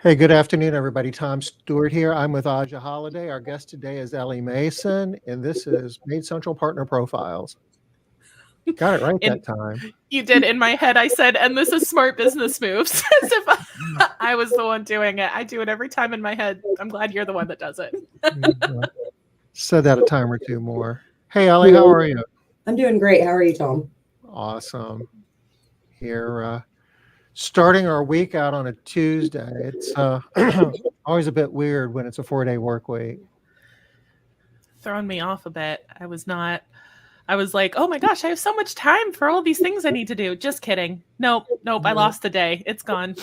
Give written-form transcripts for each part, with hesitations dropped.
Hey, good afternoon, everybody. Tom Stewart here. I'm with Aja Holiday. Our guest today is Ellie Mason, and this is MaidCentral Partner Profiles. Got it right And that time. you did. In my head, I said, and this is smart business moves. As if I was the one doing it. I do it every time in my head. I'm glad you're the one that does it. Said that a time or two more. Hey, Ellie, how are you? I'm doing great. How are you, Tom? Awesome. Here, starting our week out on a Tuesday. It's always a bit weird when it's a 4-day work week. Throwing me off a bit. I was like, oh my gosh, I have so much time for all these things I need to do. Just kidding. Nope. I lost the day. It's gone.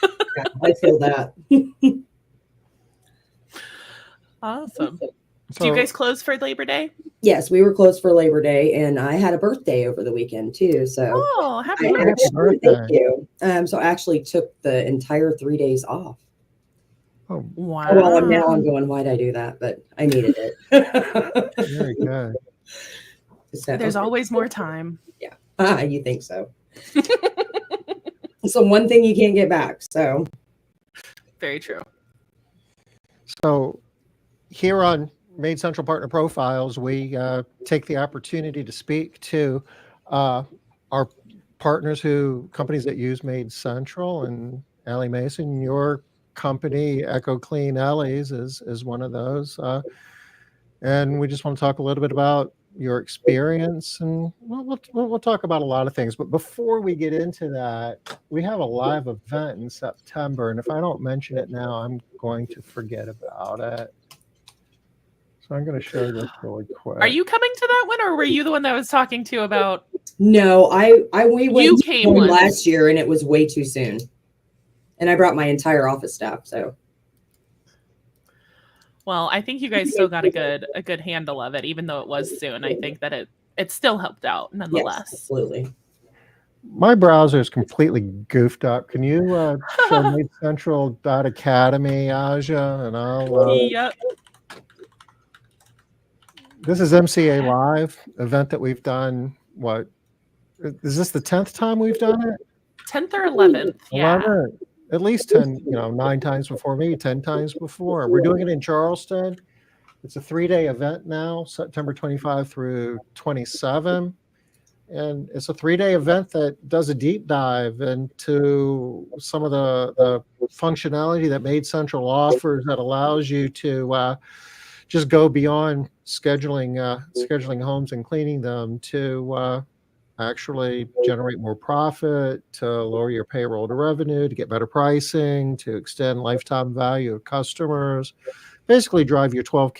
Yeah, I feel that. Awesome. So, Do you guys close for Labor Day? Yes, we were closed for Labor Day, and I had a birthday over the weekend too. So, Oh, happy I birthday. thank you. So I actually took the entire 3 days off. oh, Wow. Well, I'm going, why'd I do that? But I needed it. very good. So, There's always more time. yeah, you think so? So one thing you can't get back. So Very true. So here on MaidCentral Partner Profiles, we take the opportunity to speak to our partners companies that use MaidCentral, and Ellie Mason, your company, Echo Clean Ellie's, is one of those. And we just want to talk a little bit about your experience, and we'll talk about a lot of things. But before we get into that, we have a live event in September, and if I don't mention it now, I'm going to forget about it. So I'm going to show this really quick. Are you coming to that one, or were you the one that I was talking to about? no, we went You to came one once. last year, and it was way too soon. And I brought my entire office staff. So Well, I think you guys still got a good handle of it, even though it was soon. I think that it still helped out nonetheless. yes, absolutely. My browser is completely goofed up. Can you show MaidCentral.academy, Aja? And I'll. Yep. This is MCA Live event that we've done. What is this? The 10th time we've done it? 10th or 11th. Yeah. 11? At least 10, 9 times before, maybe 10 times before. We're doing it in Charleston. It's a 3-day event now, September 25 through 27. And it's a 3-day event that does a deep dive into some of the functionality that MaidCentral offers that allows you to just go beyond scheduling homes and cleaning them to actually generate more profit, to lower your payroll to revenue, to get better pricing, to extend lifetime value of customers, basically drive your 12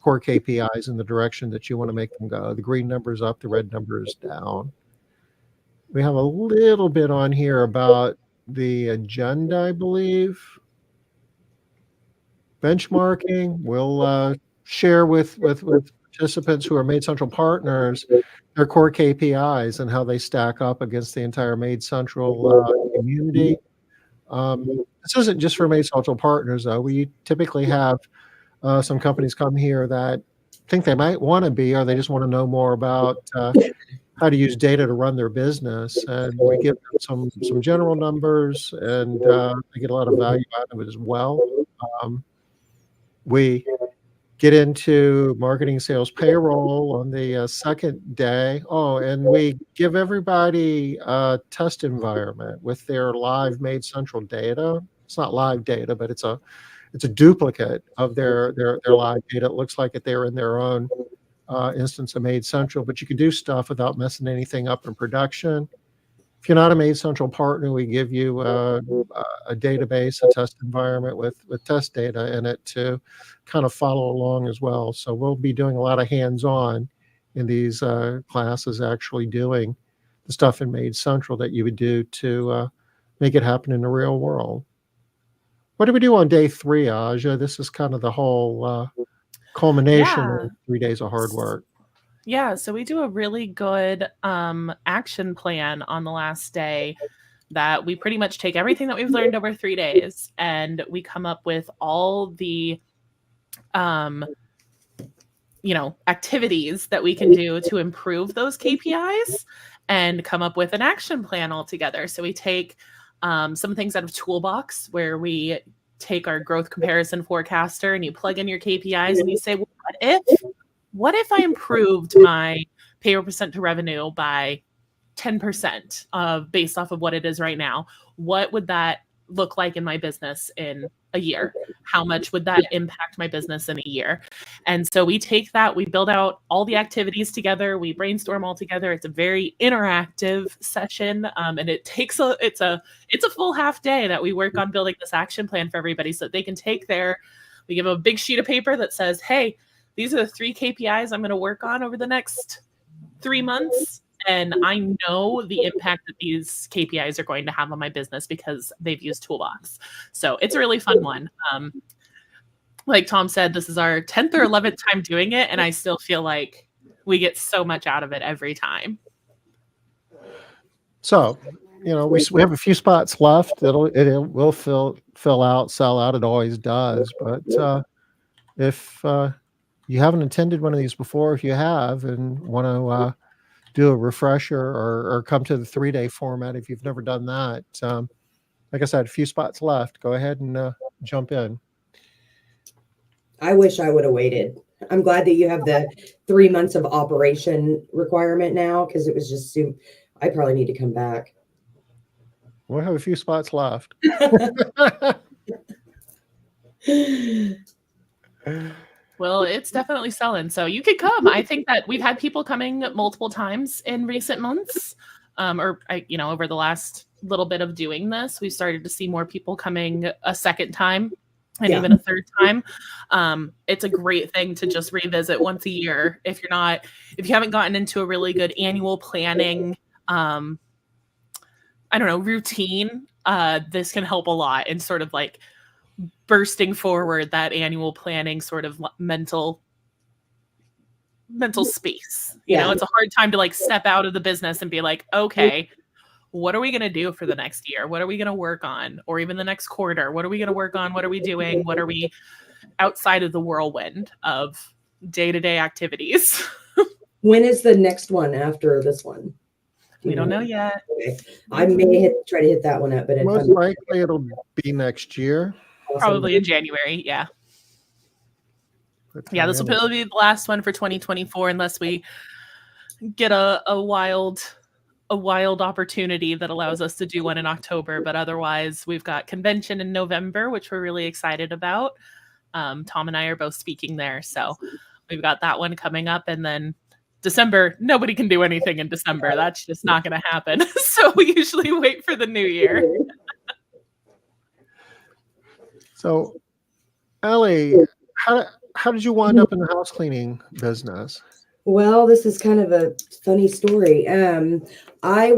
core KPIs in the direction that you want to make them go. The green number is up, the red number is down. We have a little bit on here about the agenda, I believe. Benchmarking. We'll share with participants who are MaidCentral partners their core KPIs and how they stack up against the entire MaidCentral community. This isn't just for MaidCentral partners, though. We typically have some companies come here that think they might want to be, or they just want to know more about how to use data to run their business. And we give them some general numbers, and they get a lot of value out of it as well. We get into marketing, sales, payroll on the second day. Oh, and we give everybody a test environment with their live MaidCentral data. It's not live data, but it's a duplicate of their live data. It looks like they're in their own instance of MaidCentral, but you can do stuff without messing anything up in production. If you're not a MaidCentral partner, we give you a database, a test environment with test data in it to kind of follow along as well. So we'll be doing a lot of hands-on in these classes, actually doing the stuff in MaidCentral that you would do to make it happen in the real world. What do we do on day 3, Aja? This is kind of the whole culmination of 3 days of hard work. Yeah, so we do a really good action plan on the last day that we pretty much take everything that we've learned over 3 days and we come up with all the activities that we can do to improve those KPIs and come up with an action plan altogether. So we take some things out of Toolbox, where we take our growth comparison forecaster and you plug in your KPIs and you say, well, what if I improved my payroll percent to revenue by 10% based off of what it is right now? What would that look like in my business in a year? How much would that impact my business in a year? And so we take that, we build out all the activities together, we brainstorm all together. It's a very interactive session, and it takes it's a full half day that we work on building this action plan for everybody, so that they can take we give them a big sheet of paper that says, hey, these are the 3 KPIs I'm going to work on over the next 3 months. And I know the impact that these KPIs are going to have on my business because they've used Toolbox. So it's a really fun one. Like Tom said, this is our 10th or 11th time doing it, and I still feel like we get so much out of it every time. So, we have a few spots left. It will fill out, sell out. It always does. But if you haven't attended one of these before, if you have and want to do a refresher or come to the 3-day format, if you've never done that, like I said, a few spots left. Go ahead and jump in. I wish I would have waited. I'm glad that you have the 3 months of operation requirement now, because it was just I probably need to come back. We'll have a few spots left. Well, it's definitely selling, so you could come. I think that we've had people coming multiple times in recent months, over the last little bit of doing this. We started to see more people coming a second time and even a third time. It's a great thing to just revisit once a year. If you haven't gotten into a really good annual planning, routine, this can help a lot in sort of like bursting forward that annual planning sort of mental space. You know, it's a hard time to like step out of the business and be like, okay, what are we going to do for the next year? What are we going to work on? Or even the next quarter? What are we going to work on? What are we doing? What are we outside of the whirlwind of day-to-day activities? When is the next one after this one? We don't know yet. Okay. I may try to hit that one up, but most likely it'll be next year. Probably in January, yeah. Yeah, this will probably be the last one for 2024, unless we get a wild opportunity that allows us to do one in October. But otherwise, we've got convention in November, which we're really excited about. Tom and I are both speaking there, so we've got that one coming up, and then December, nobody can do anything in December. That's just not going to happen. So we usually wait for the new year. So, Ellie, how did you wind up in the house cleaning business? Well, this is kind of a funny story. My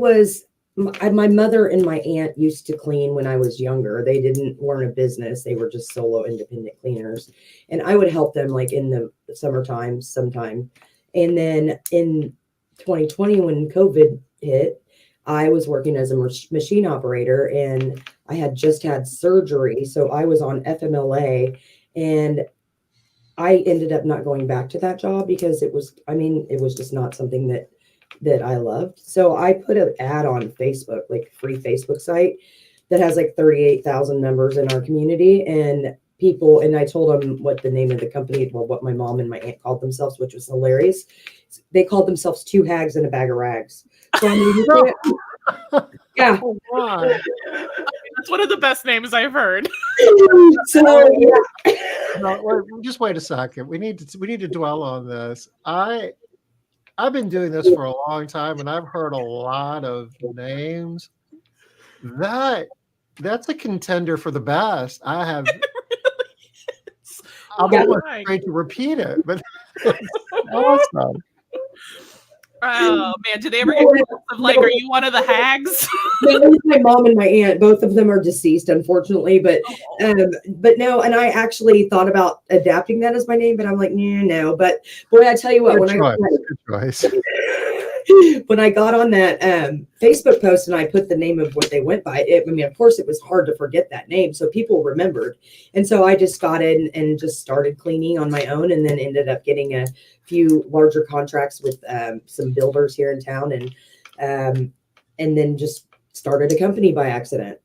mother and my aunt used to clean when I was younger. They weren't a business. They were just solo independent cleaners. And I would help them like in the summertime sometime. And then in 2020, when COVID hit, I was working as a machine operator, and I had just had surgery. So I was on FMLA, and I ended up not going back to that job because it was just not something that I loved. So I put an ad on Facebook, like a free Facebook site that has like 38,000 members in our community, and I told them what the name of the company, what my mom and my aunt called themselves, which was hilarious. They called themselves 2 hags and a bag of rags. So yeah. Oh, wow. That's one of the best names I've heard. So yeah. No, just wait a second. We need to dwell on this. I've been doing this for a long time, and I've heard a lot of names. That's a contender for the best. I'm almost afraid to repeat it, but awesome. Oh man, do they ever get of like, are you one of the hags? My mom and my aunt, both of them are deceased, unfortunately, but no. And I actually thought about adapting that as my name, but I'm like, no. But boy, I tell you what, Good choice. When I got on that Facebook post and I put the name of what they went by, of course, it was hard to forget that name. So people remembered. And so I just got in and just started cleaning on my own, and then ended up getting a few larger contracts with some builders here in town, and then just started a company by accident.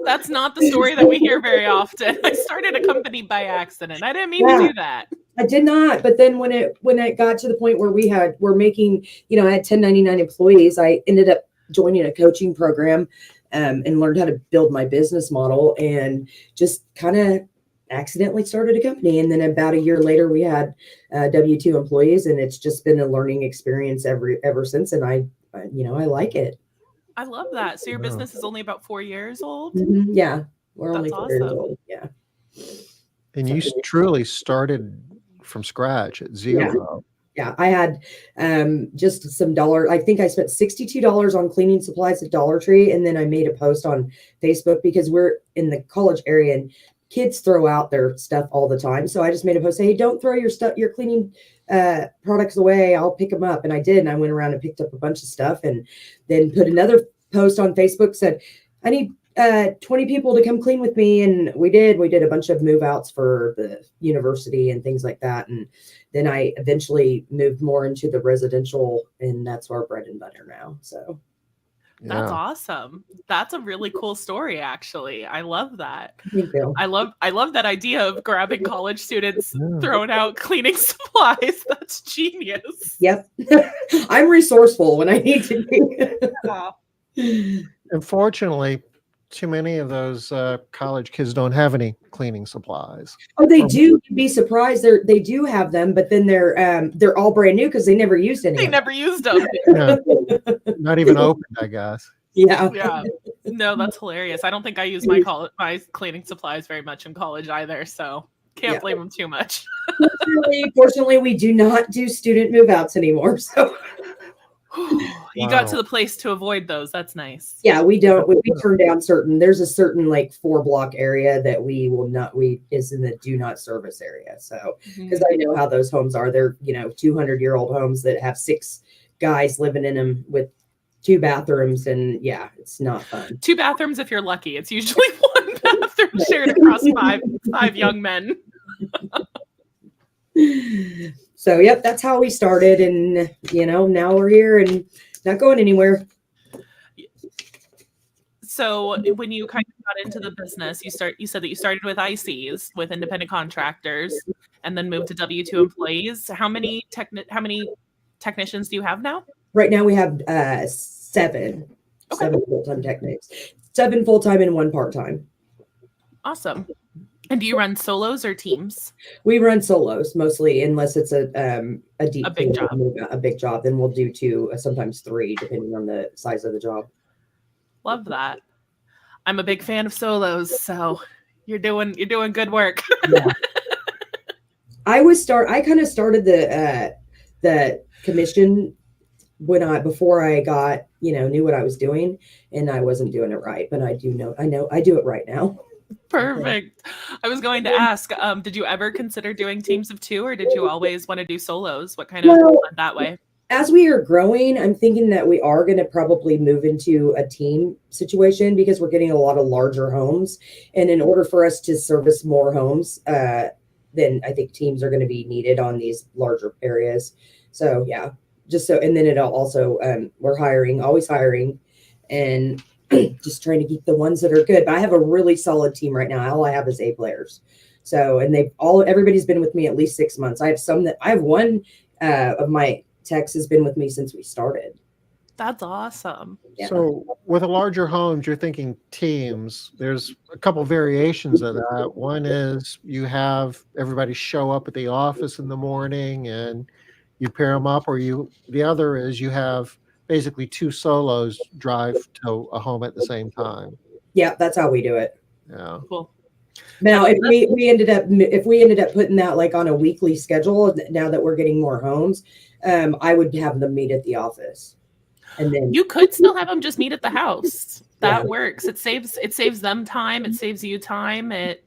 That's not the story that we hear very often. I started a company by accident. I didn't mean to do that. I did not. But then when it got to the point where we're making, I had 1099 employees, I ended up joining a coaching program and learned how to build my business model, and just kind of accidentally started a company. And then about a year later, we had W-2 employees, and it's just been a learning experience ever since. And I like it. I love that. So your business is only about 4 years old? Mm-hmm. Yeah. We're That's only 4 years awesome. old. Yeah. And you truly started from scratch at zero. Yeah. I had just some dollar. I think I spent $62 on cleaning supplies at Dollar Tree. And then I made a post on Facebook because we're in the college area and kids throw out their stuff all the time. So I just made a post, hey, don't throw your cleaning products away. I'll pick them up. And I did. And I went around and picked up a bunch of stuff, and then put another post on Facebook, said, I need 20 people to come clean with me. And we did a bunch of move outs for the university and things like that. And then I eventually moved more into the residential, and that's our bread and butter now. So that's awesome. That's a really cool story, actually. I love that. Thank you. I love that idea of grabbing college students, throwing out cleaning supplies. That's genius. Yep. I'm resourceful when I need to be. Unfortunately, too many of those college kids don't have any cleaning supplies. Oh, they do. You'd be surprised. They do have them, but then they're all brand new because they never used any. They never used them. Yeah. Not even opened, I guess. Yeah. Yeah. No, that's hilarious. I don't think I use my cleaning supplies very much in college either, so can't blame them too much. Fortunately, we do not do student move outs anymore. So you got to the place to avoid those. That's nice. Yeah, we don't. We turn down there's a certain like 4-block area that is in the do not service area. So because I know how those homes are, they're 200-year-old homes that have 6 guys living in them with 2 bathrooms, and yeah, it's not fun. 2 bathrooms if you're lucky. It's usually 1 bathroom shared across five young men. So, yep, that's how we started. And, now we're here and not going anywhere. So when you kind of got into the business, you said that you started with ICs, with independent contractors, and then moved to W-2 employees. How many technicians do you have now? Right now we have 7. Okay. 7 full-time technicians. 7 full-time and 1 part-time. Awesome. And do you run solos or teams? We run solos mostly, unless it's a big job. A big job, then we'll do 2, sometimes 3, depending on the size of the job. Love that. I'm a big fan of solos, so you're doing good work. Yeah. I kind of started the commission before I got knew what I was doing, and I wasn't doing it right, but I know I do it right now. Perfect. I was going to ask, did you ever consider doing teams of 2, or did you always want to do solos? What kind of went that way? As we are growing, I'm thinking that we are going to probably move into a team situation, because we're getting a lot of larger homes. And in order for us to service more homes, then I think teams are going to be needed on these larger areas. So yeah, and then it'll also, we're always hiring, and just trying to keep the ones that are good. But I have a really solid team right now. All I have is A players. So, and everybody's been with me at least 6 months. I have one of my techs has been with me since we started. That's awesome. Yeah. So with a larger homes, you're thinking teams. There's a couple variations of that. One is you have everybody show up at the office in the morning and you pair them up, or the other is you have basically 2 solos drive to a home at the same time. Yeah, that's how we do it. Yeah. Cool. Now, if we ended up putting that like on a weekly schedule, now that we're getting more homes, I would have them meet at the office. And then you could still have them just meet at the house. That works. It saves them time. It saves you time. It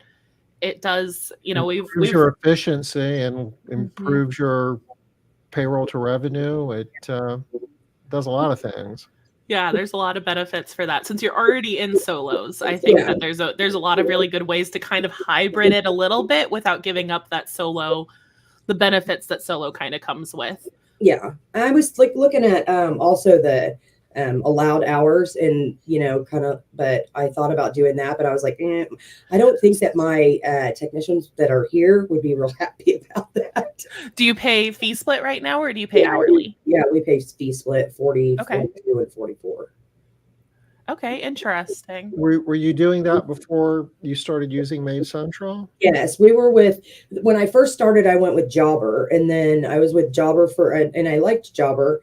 does, improves your efficiency and improves your payroll to revenue. It does a lot of things. Yeah, there's a lot of benefits for that. Since you're already in solos, I think that there's a lot of really good ways to kind of hybrid it a little bit without giving up the benefits that solo kind of comes with. Yeah. I was like looking at also the allowed hours and, kind of, but I thought about doing that, but I was like, I don't think that my technicians that are here would be real happy about that. Do you pay fee split right now, or do you pay hourly? Yeah, we pay fee split 40, Okay. 42, and 44. Okay, interesting. Were you doing that before you started using MaidCentral? Yes, when I first started, I went with Jobber, and then I was with Jobber and I liked Jobber.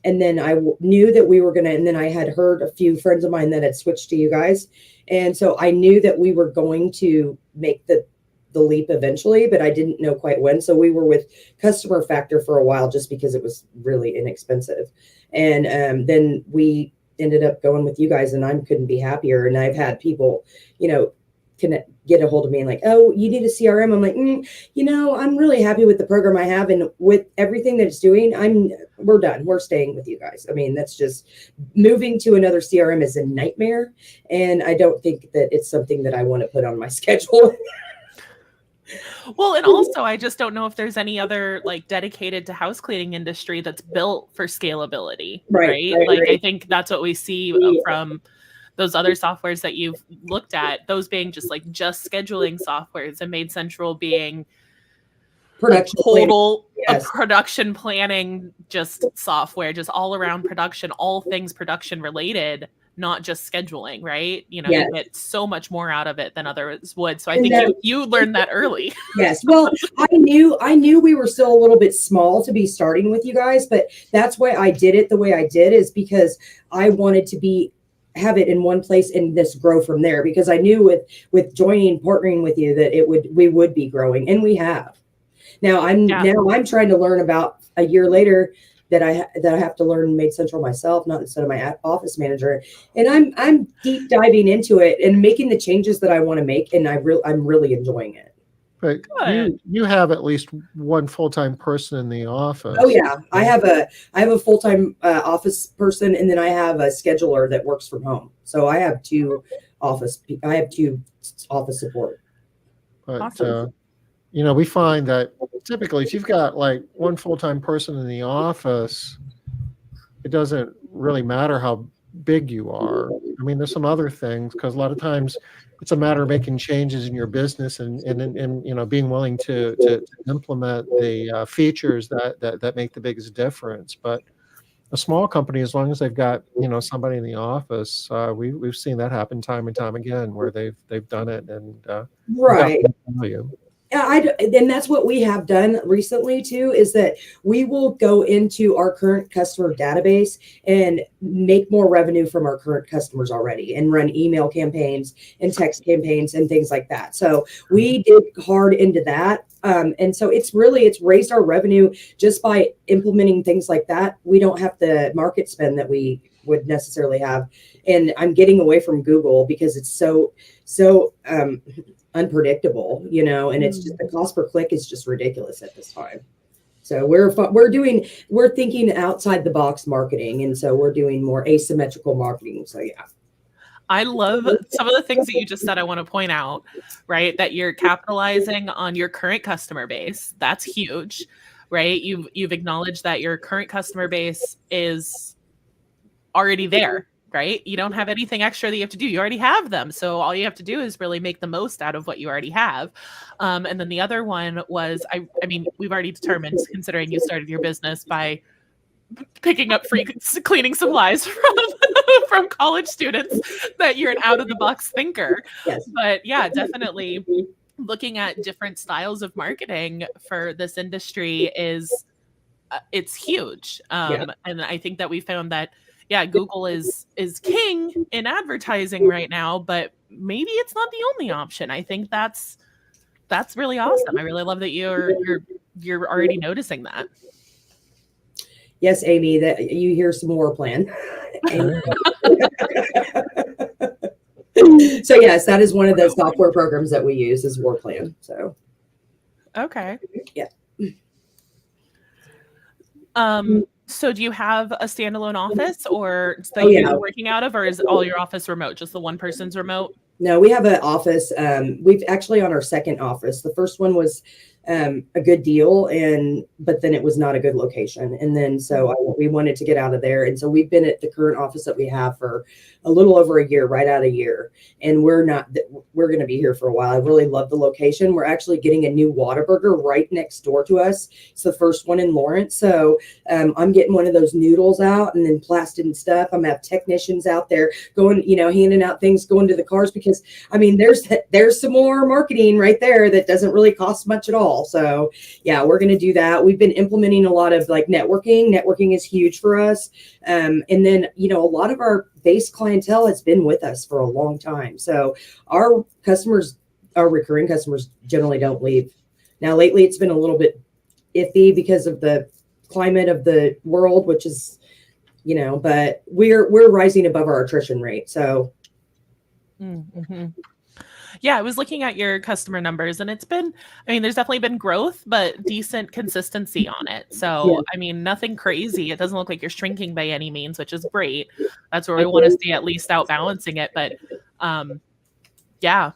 And then I knew that we were and then I had heard a few friends of mine that had switched to you guys. And so I knew that we were going to make the leap eventually, but I didn't know quite when. So we were with Customer Factor for a while just because it was really inexpensive. And then we ended up going with you guys, and I couldn't be happier. And I've had people, can get a hold of me and like, oh, you need a CRM. I'm like, I'm really happy with the program I have. And with everything that it's doing, we're done. We're staying with you guys. I mean, that's just moving to another CRM is a nightmare. And I don't think that it's something that I want to put on my schedule. Well, and also I just don't know if there's any other like dedicated to house cleaning industry that's built for scalability, right? I think that's what we see from those other softwares that you've looked at, those being just scheduling softwares, and MaidCentral being production planning, just software, just all around production, all things production related, not just scheduling, right? You get so much more out of it than others would. So I think you learned that early. Yes. Well, I knew we were still a little bit small to be starting with you guys, but that's why I did it the way I did, is because I wanted to have it in one place and just grow from there, because I knew with partnering with you that we would be growing, and we have. Now I'm trying to learn about a year later that I have to learn MaidCentral myself, not instead of my office manager. And I'm deep diving into it and making the changes that I want to make, and I'm really enjoying it. But you have at least one full-time person in the office. Oh yeah, I have a full-time office person, and then I have a scheduler that works from home. So I have two office support. But awesome. We find that typically if you've got like one full-time person in the office, it doesn't really matter how big you are. I mean, there's some other things, because a lot of times it's a matter of making changes in your business and being willing to implement the features that make the biggest difference. But a small company, as long as they've got somebody in the office, we've seen that happen time and time again, where they've done it and right. Value. And that's what we have done recently too, is that we will go into our current customer database and make more revenue from our current customers already, and run email campaigns and text campaigns and things like that. So we did hard into that. And so it's raised our revenue just by implementing things like that. We don't have the market spend that we would necessarily have. And I'm getting away from Google because it's so unpredictable, and it's just the cost per click is just ridiculous at this time. So we're thinking outside the box marketing, and so we're doing more asymmetrical marketing. So yeah. I love some of the things that you just said. I want to point out, right, that you're capitalizing on your current customer base. That's huge, right? You've acknowledged that your current customer base is already there, right? You don't have anything extra that you have to do. You already have them. So all you have to do is really make the most out of what you already have. And then the other one was, I mean, we've already determined, considering you started your business by picking up free cleaning supplies from college students, that you're an out of the box thinker. Yes. But yeah, definitely looking at different styles of marketing for this industry it's huge. And I think that we found that, Google is king in advertising right now, but maybe it's not the only option. I think that's really awesome. I really love that you're already noticing that. Yes, Amy, that you hear some more plan. So yes, that is one of the software programs that we use, is WarPlan. So okay. Yeah. So do you have a standalone office or that you're working out of, or is all your office remote? Just the one person's remote? No, we have an office. We've actually on our second office. The first one was a good deal, but then it was not a good location. And then we wanted to get out of there. And so we've been at the current office that we have for a little over a year, right out a year. And we're going to be here for a while. I really love the location. We're actually getting a new Whataburger right next door to us. It's the first one in Lawrence. So I'm getting one of those noodles out and then plastic and stuff. I'm gonna have technicians out there going, handing out things, going to the cars, because I mean, there's some more marketing right there that doesn't really cost much at all. So yeah, we're going to do that. We've been implementing a lot of like networking. Networking is huge for us. And then, a lot of our base clientele has been with us for a long time. So our recurring customers generally don't leave. Now, lately it's been a little bit iffy because of the climate of the world, which is, but we're rising above our attrition rate. So. Mm-hmm. Yeah, I was looking at your customer numbers, and there's definitely been growth, but decent consistency on it. So, yeah. I mean, nothing crazy. It doesn't look like you're shrinking by any means, which is great. That's where we want to see at least outbalancing it. But yeah,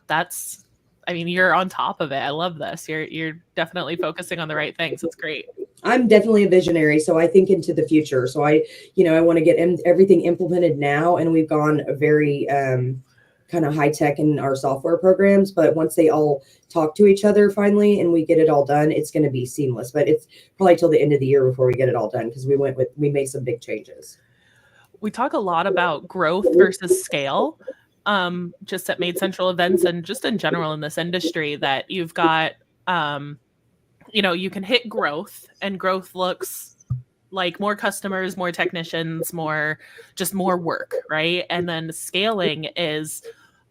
you're on top of it. I love this. You're definitely focusing on the right things. It's great. I'm definitely a visionary, so I think into the future. So I want to get everything implemented now, and we've gone a very kind of high tech in our software programs, but once they all talk to each other finally and we get it all done, it's going to be seamless. But it's probably till the end of the year before we get it all done, because we made some big changes. We talk a lot about growth versus scale, just at MaidCentral events and just in general in this industry, that you've got, you can hit growth, and growth looks like more customers, more technicians, more work, right? And then scaling is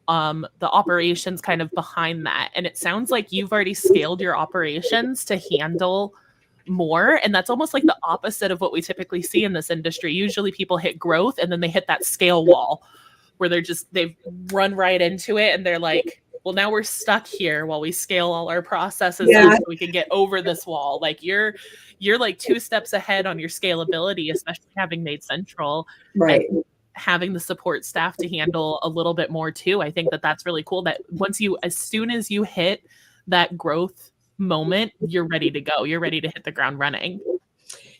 the operations kind of behind that. And it sounds like you've already scaled your operations to handle more. And that's almost like the opposite of what we typically see in this industry. Usually people hit growth and then they hit that scale wall where they've run right into it, and they're like, well, now we're stuck here while we scale all our processes up so we can get over this wall. Like you're like 2 steps ahead on your scalability, especially having MaidCentral, right? And having the support staff to handle a little bit more too. I think that's really cool that as soon as you hit that growth moment, you're ready to go. You're ready to hit the ground running.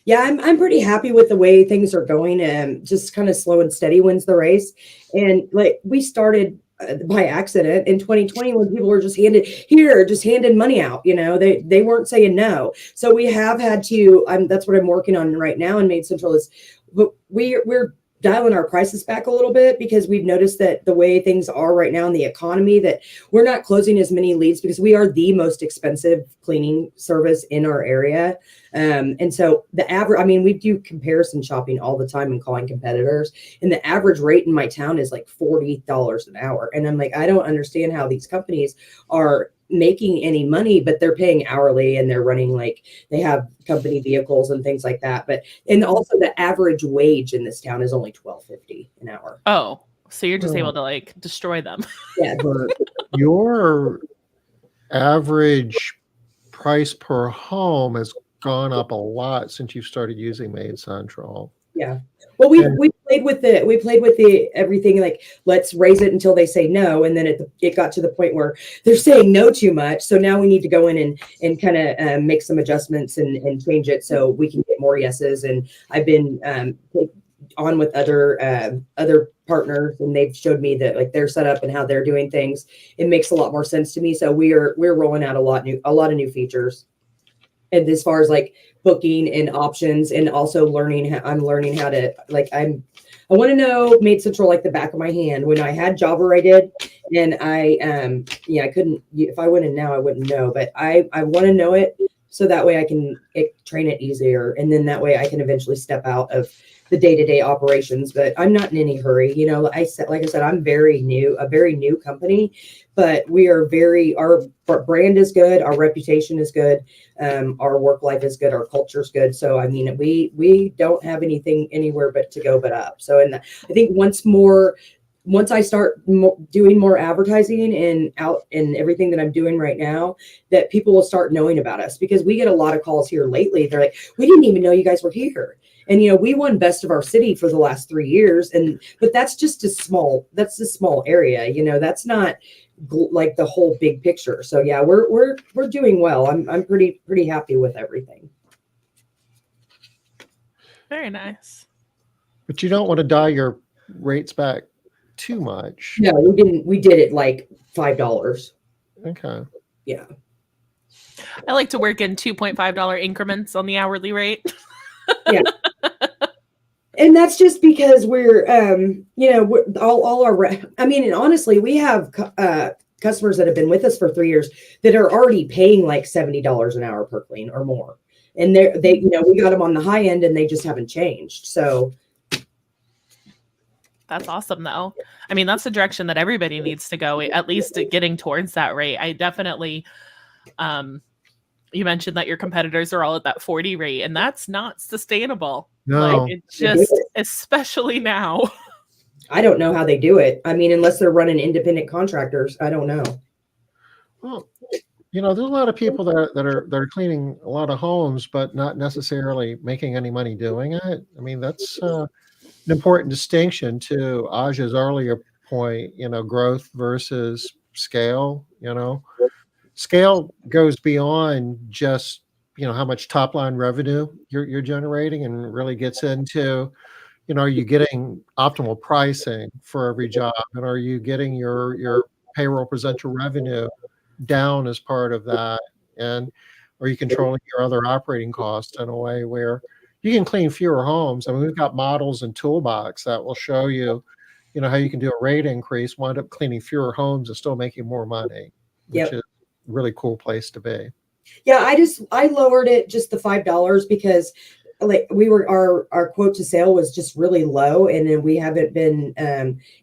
Yeah, I'm pretty happy with the way things are going, and just kind of slow and steady wins the race. And like we started by accident in 2020 when people were just handing money out. They weren't saying no. So we have had to. That's what I'm working on right now in MaidCentral is we're dialing our prices back a little bit, because we've noticed that the way things are right now in the economy, that we're not closing as many leads, because we are the most expensive cleaning service in our area. And so the average, we do comparison shopping all the time and calling competitors, and the average rate in my town is like $40 an hour. And I'm like, I don't understand how these companies are making any money, but they're paying hourly, and they're running, like, they have company vehicles and things like that. And also the average wage in this town is only $12.50 an hour. Oh, so you're just able to like destroy them. Yeah. Your average price per home has gone up a lot since you started using MaidCentral. Yeah. Well, we played with the everything, like, let's raise it until they say no. And then it got to the point where they're saying no too much. So now we need to go in and kind of make some adjustments and change it so we can get more yeses. And I've been on with other partners, and they've showed me that, like, their setup and how they're doing things. It makes a lot more sense to me. So we're rolling out a lot of new features. And as far as like booking and options, and also I'm learning how to, like, I want to know MaidCentral like the back of my hand. When I had Jobber, I did, and I couldn't. If I went in now, I wouldn't know, but I want to know it, so that way I can train it easier, and then that way I can eventually step out of the day-to-day operations. But I'm not in any hurry. Like I said, I'm a very new company, but our brand is good, our reputation is good, our work life is good, our culture is good. So we don't have anything anywhere but to go but up. So, and I think once I start doing more advertising and everything that I'm doing right now, that people will start knowing about us, because we get a lot of calls here lately. They're like, we didn't even know you guys were here. And, we won best of our city for the last 3 years. But that's just a small area. That's not like the whole big picture. So yeah, we're doing well. I'm pretty happy with everything. Very nice. But you don't want to dial your rates back too much. No, we didn't. We did it like $5. Okay. Yeah. I like to work in $2.5 increments on the hourly rate. Yeah. And that's just because we're all our, and honestly, we have customers that have been with us for 3 years that are already paying like $70 an hour per clean or more. And we got them on the high end and they just haven't changed. So that's awesome though. I mean, that's the direction that everybody needs to go, at least getting towards that rate. I definitely, you mentioned that your competitors are all at that 40 rate, and that's not sustainable. No. Like, it's just, especially now. I don't know how they do it. I mean, unless they're running independent contractors, I don't know. Well, there's a lot of people that are cleaning a lot of homes, but not necessarily making any money doing it. I mean, that's an important distinction to Aja's earlier point, growth versus scale. Scale goes beyond just, how much top line revenue you're generating, and really gets into, are you getting optimal pricing for every job? And are you getting your payroll presenter revenue down as part of that? And are you controlling your other operating costs in a way where you can clean fewer homes? I mean, we've got models and toolbox that will show you, how you can do a rate increase, wind up cleaning fewer homes and still making more money, which is a really cool place to be. Yeah, I lowered it just the $5 because like our quote to sale was just really low, and then we haven't been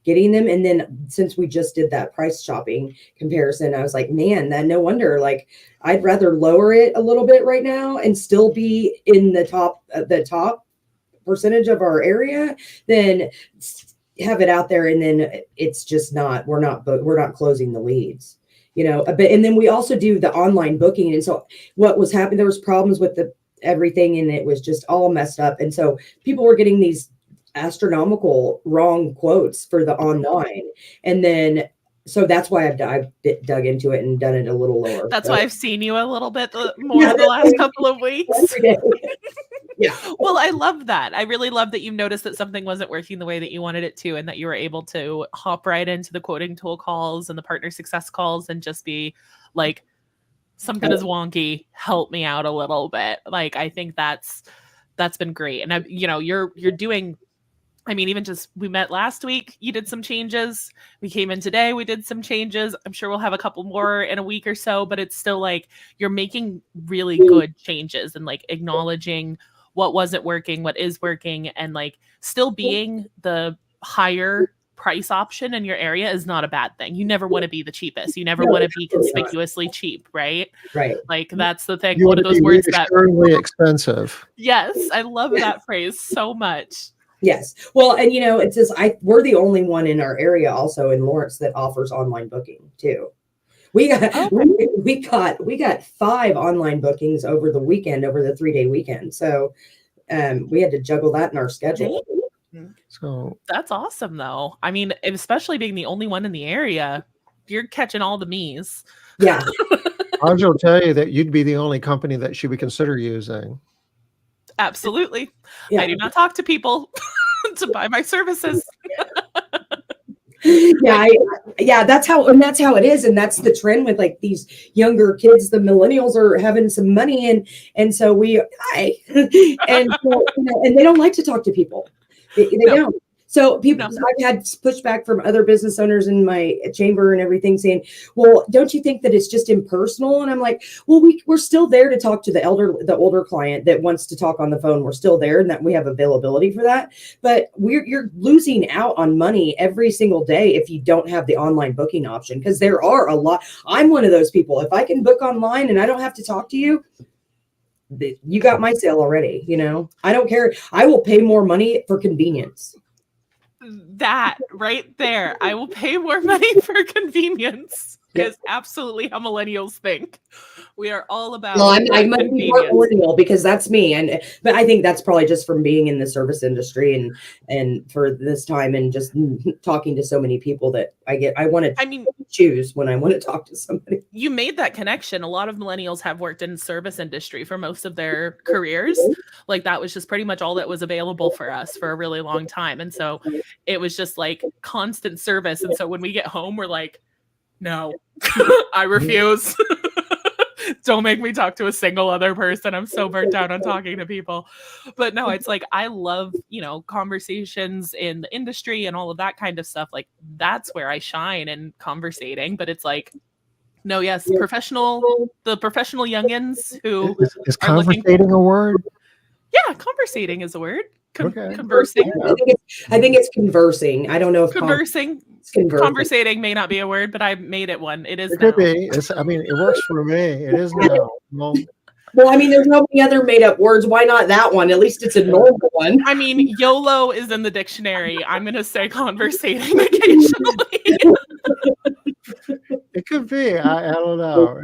getting them. And then since we just did that price shopping comparison, I was like, man, that no wonder. Like, I'd rather lower it a little bit right now and still be in the top percentage of our area than have it out there and then it's just not. We're not closing the leads. And then we also do the online booking. And so what was happening, there was problems with everything, and it was just all messed up. And so people were getting these astronomical wrong quotes for the online. And then, so that's why I've dug into it and done it a little lower. That's why I've seen you a little bit more the last couple of weeks. Yeah. Well, I love that. I really love that you noticed that something wasn't working the way that you wanted it to, and that you were able to hop right into the quoting tool calls and the partner success calls and just be like, something is wonky, help me out a little bit. Like, I think that's been great. And you're doing, I mean, even just, we met last week, you did some changes. We came in today, we did some changes. I'm sure we'll have a couple more in a week or so, but it's still like you're making really good changes and like acknowledging what wasn't working, what is working, and like still being the higher price option in your area is not a bad thing. You never want to be the cheapest. You never want to be conspicuously cheap, right? Right. Like, that's the thing. You One of those words that extremely expensive. Yes, I love that phrase so much. Yes. Well, and it's just we're the only one in our area also in Lawrence that offers online booking too. We got 5 online bookings over the weekend, over the 3-day weekend. So we had to juggle that in our schedule. So that's awesome though. I mean, especially being the only one in the area, you're catching all the me's. Yeah. I'll tell you that you'd be the only company that she would consider using. Absolutely. Yeah. I do not talk to people to buy my services. Yeah, that's how it is. And that's the trend with like these younger kids. The millennials are having some money and so and they don't like to talk to people. They don't. So I've had pushback from other business owners in my chamber and everything saying, well, don't you think that it's just impersonal? And I'm like, well, we're still there to talk to the older client that wants to talk on the phone. We're still there, and that we have availability for that. But you're losing out on money every single day if you don't have the online booking option, because there are a lot. I'm one of those people. If I can book online and I don't have to talk to you, you got my sale already. I don't care. I will pay more money for convenience. That right there. I will pay more money for convenience. is absolutely how millennials think. We are all about Well, I might be more convenience. millennial because that's me, but I think that's probably just from being in the service industry and for this time and just talking to so many people that I want to choose when I want to talk to somebody. You made that connection. A lot of millennials have worked in service industry for most of their careers. Like that was just pretty much all that was available for us for a really long time. And so it was just like constant service. And so when we get home, we're like, no, I refuse. Don't make me talk to a single other person. I'm so burnt out on talking to people. But no, it's like, I love, conversations in the industry and all of that kind of stuff. Like that's where I shine in conversating. But it's like, no, yes, the professional youngins who is conversating a word? Yeah, conversating is a word. Okay. Conversing. I think it's conversing. I don't know if conversing. Conversating may not be a word, but I made it one. It is. It could be. It works for me. It is now. Well, I mean, there's no many other made up words. Why not that one? At least it's a normal one. I mean, YOLO is in the dictionary. I'm going to say conversating occasionally. It could be. I don't know.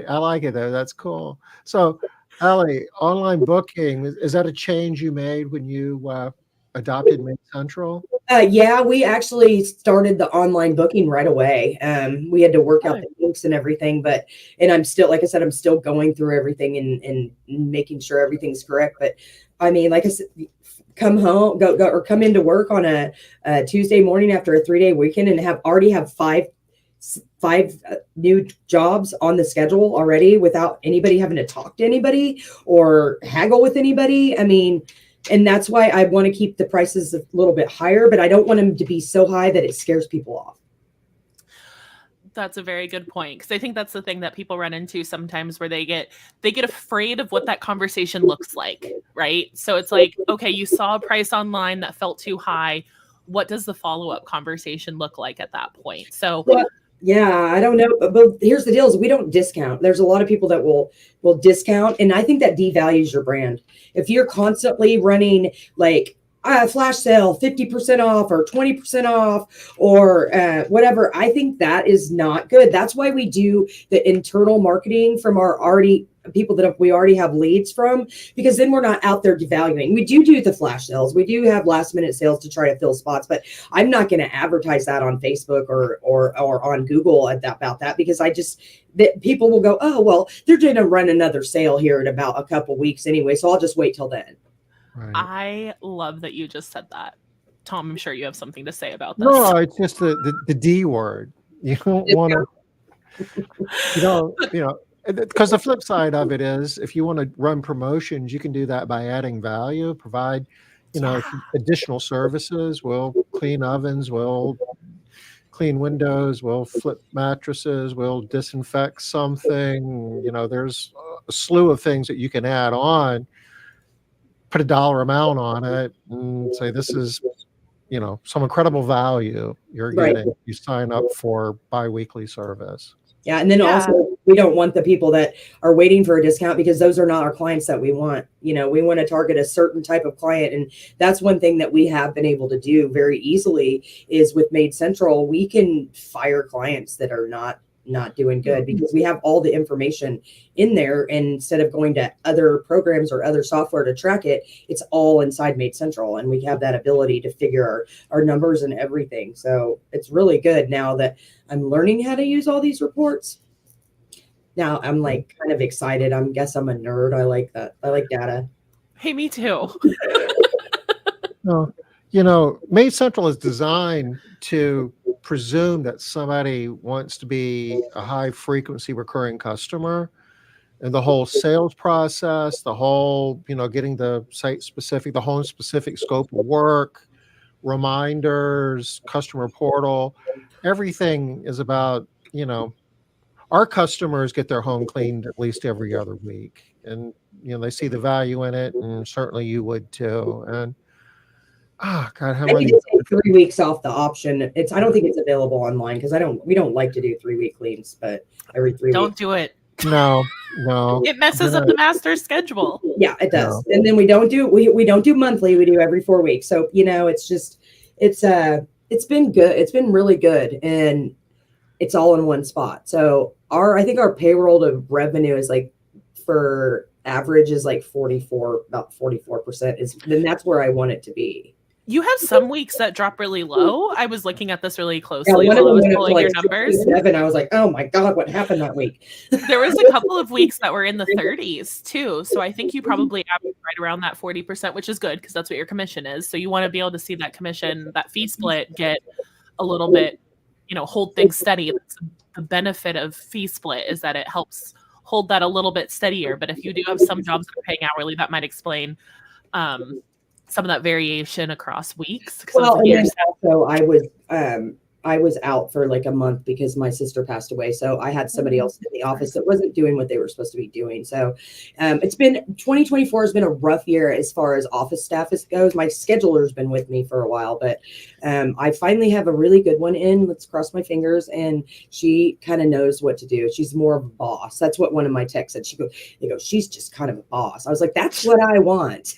I like it though. That's cool. So, Ellie, online booking, is that a change you made when you adopted MaidCentral? Yeah, we actually started the online booking right away. We had to work out the kinks and everything, and I'm still, like I said, I'm still going through everything and making sure everything's correct. But I mean, like I said, come home, go or come into work on a Tuesday morning after a 3-day weekend and already have five new jobs on the schedule already without anybody having to talk to anybody or haggle with anybody. I mean, and that's why I want to keep the prices a little bit higher, but I don't want them to be so high that it scares people off. That's a very good point, because I think that's the thing that people run into sometimes, where they get afraid of what that conversation looks like, right? So it's like, okay, you saw a price online that felt too high. What does the follow-up conversation look like at that point? So yeah, I don't know, but here's the deal: is we don't discount. There's a lot of people that will discount, and I think that devalues your brand. If you're constantly running like flash sale, 50% off or 20% off or whatever, I think that is not good. That's why we do the internal marketing from our people that we already have leads from, because then we're not out there devaluing. We do the flash sales. We do have last minute sales to try to fill spots, but I'm not going to advertise that on Facebook or on Google about that, because that people will go, oh, well, they're going to run another sale here in about a couple weeks anyway, so I'll just wait till then. Right. I love that you just said that. Tom, I'm sure you have something to say about this. No, it's just the D word. You don't want to, because the flip side of it is, if you want to run promotions, you can do that by adding value, provide, additional services. We'll clean ovens, we'll clean windows, we'll flip mattresses, we'll disinfect something. There's a slew of things that you can add on, put a dollar amount on it, and say this is, some incredible value you're getting. You sign up for bi-weekly service. Yeah, and then also we don't want the people that are waiting for a discount, because those are not our clients that we want. We want to target a certain type of client, and that's one thing that we have been able to do very easily is with MaidCentral, we can fire clients that are not doing good, because we have all the information in there, and instead of going to other programs or other software to track it, it's all inside MaidCentral, and we have that ability to figure our numbers and everything. So it's really good now that I'm learning how to use all these reports. Now I'm like kind of excited. I guess I'm a nerd. I like that. I like data. Hey, me too. No, MaidCentral is designed to presume that somebody wants to be a high frequency recurring customer, and the whole sales process, the whole, getting the site specific, the home specific scope of work, reminders, customer portal, everything is about, our customers get their home cleaned at least every other week, and, they see the value in it, and certainly you would too. And God, how many? I need to take 3 weeks off the option. I don't think it's available online, because we don't like to do 3-week cleans, but every 3 weeks. Don't do it. No. It messes up the master's schedule. Yeah, it does. No. And then we don't do monthly. We do every 4 weeks. So it's been good. It's been really good. And it's all in one spot. So I think our payroll to revenue is like, for average is like about 44% then that's where I want it to be. You have some weeks that drop really low. I was looking at this really closely One while I of them was went up to pulling like your numbers. 67. I was like, oh my God, what happened that week? There was a couple of weeks that were in the 30s too. So I think you probably average right around that 40%, which is good because that's what your commission is. So you want to be able to see that commission, that fee split get a little bit, hold things steady. That's the benefit of fee split, is that it helps hold that a little bit steadier. But if you do have some jobs that are paying hourly, that might explain some of that variation across weeks. Well, and then also I was out for like a month because my sister passed away. So I had somebody else in the office that wasn't doing what they were supposed to be doing. So it's been 2024 has been a rough year as far as office staff goes. My scheduler's been with me for a while, but I finally have a really good one in. Let's cross my fingers. And she kind of knows what to do. She's more of a boss. That's what one of my techs said. They go, she's just kind of a boss. I was like, that's what I want.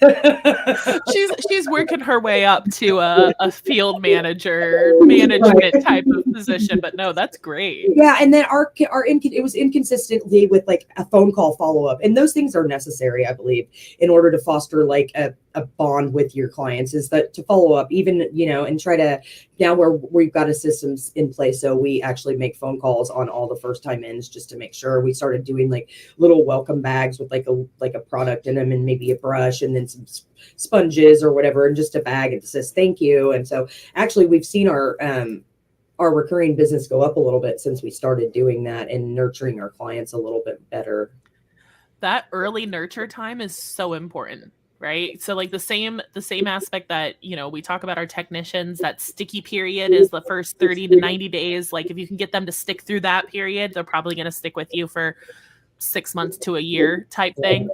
she's working her way up to a field manager management type of position, but no, that's great. Yeah, and then it was inconsistently with like a phone call follow-up, and those things are necessary, I believe, in order to foster like a bond with your clients, is that to follow up, even and try to, now we've got a systems in place, so we actually make phone calls on all the first time ins just to make sure. We started doing like little welcome bags with like a product in them and maybe a brush and then some sponges or whatever, and just a bag that says thank you. And so actually we've seen our recurring business go up a little bit since we started doing that and nurturing our clients a little bit better. That early nurture time is so important, right? So like the same aspect that, we talk about our technicians, that sticky period is the first 30 to 90 days. Like if you can get them to stick through that period, they're probably going to stick with you for 6 months to a year type thing.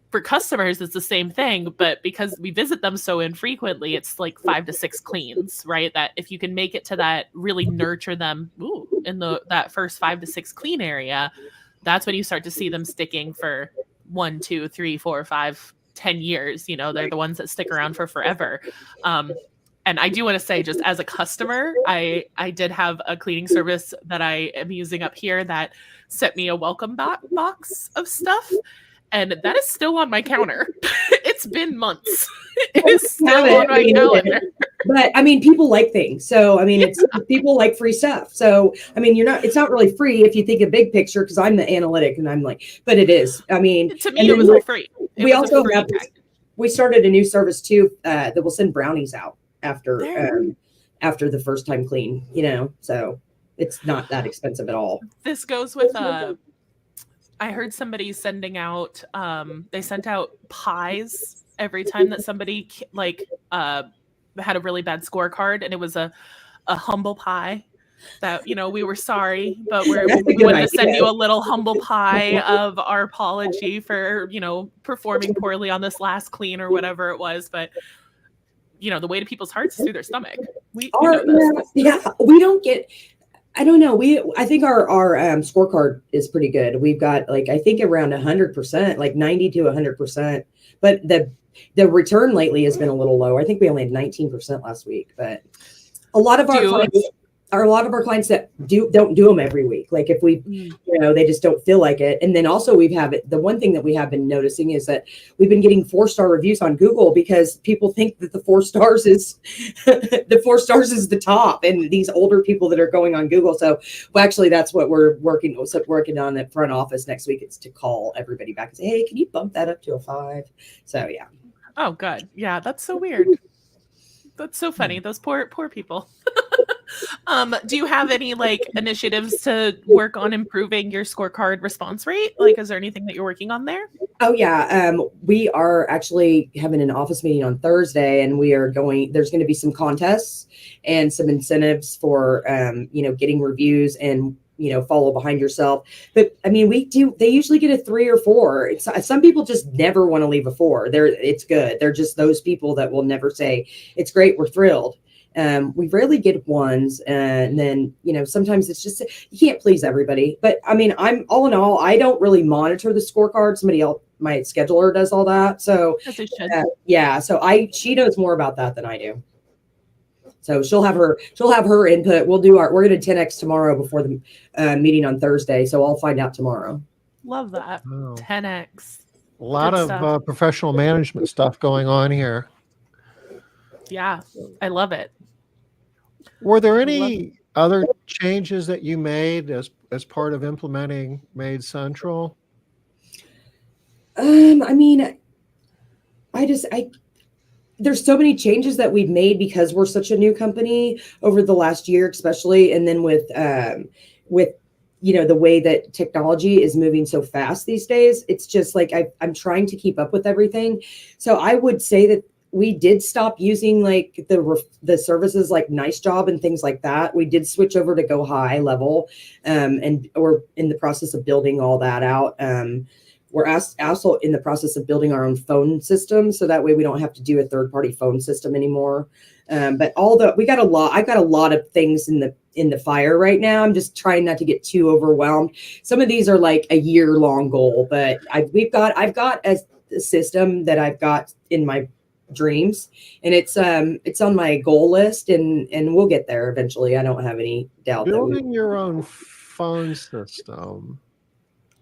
For customers, it's the same thing, but because we visit them so infrequently, it's like 5 to 6 cleans, right? That if you can make it to that, really nurture them in that first 5 to 6 clean area, that's when you start to see them sticking for 1, 2, 3, 4, 5, 10 years. They're the ones that stick around for forever. And I do want to say, just as a customer, I did have a cleaning service that I am using up here that sent me a welcome box of stuff. And that is still on my counter. It's been months. It is still on my calendar. But I mean, people like things. So I mean, it's people like free stuff. So I mean, it's not really free if you think a big picture, because I'm the analytic and I'm like, but it is. I mean, to me, it was all free. We also have we started a new service too that will send brownies out after the first time clean. So it's not that expensive at all. This goes with I heard somebody sending out, they sent out pies every time that somebody had a really bad scorecard, and it was a humble pie that, we were sorry, but we wanted to send you a little humble pie of our apology for, performing poorly on this last clean or whatever it was. But, the way to people's hearts is through their stomach. We know this. Yeah, we don't get... I don't know. I think our scorecard is pretty good. We've got I think around 100%, like 90 to 100%. But the return lately has been a little low. I think we only had 19% last week. But a lot of our clients that don't do them every week. Like if we, they just don't feel like it. And then also the one thing that we have been noticing is that we've been getting 4-star reviews on Google, because people think that the 4 stars is the top, and these older people that are going on Google. So actually that's what we're working on at front office next week. It's to call everybody back and say, hey, can you bump that up to a 5? So yeah. Oh, good. Yeah. That's so weird. That's so funny. Those poor people. Do you have any initiatives to work on improving your scorecard response rate? Is there anything that you're working on there? Oh yeah. We are actually having an office meeting on Thursday, and there's going to be some contests and some incentives for, getting reviews and, follow behind yourself. But I mean, they usually get a 3 or 4. Some people just never want to leave a 4. It's good. They're just those people that will never say, it's great, we're thrilled. We rarely get 1s, and then, sometimes it's just, you can't please everybody. But I mean, I'm all in all, I don't really monitor the scorecard. Somebody else, my scheduler, does all that. So yeah, so she knows more about that than I do. So she'll have her input. We're going to 10X tomorrow before the meeting on Thursday. So I'll find out tomorrow. Love that. Oh. 10X. A lot Good of stuff. professional management stuff going on here. Yeah, I love it. Were there any other changes that you made as part of implementing MaidCentral? I mean, there's so many changes that we've made because we're such a new company over the last year, especially, and then with the way that technology is moving so fast these days, it's just like I'm trying to keep up with everything. So I would say that we did stop using like the services like Nice Job and things like that. We did switch over to Go High Level, and we're in the process of building all that out. We're also in the process of building our own phone system, so that way we don't have to do a third-party phone system anymore. But I got a lot of things in the fire right now. I'm just trying not to get too overwhelmed. Some of these are like a year-long goal, but I've got a system that I've got in my dreams, and it's on my goal list, and we'll get there eventually. I don't have any doubt. Building your own phone system.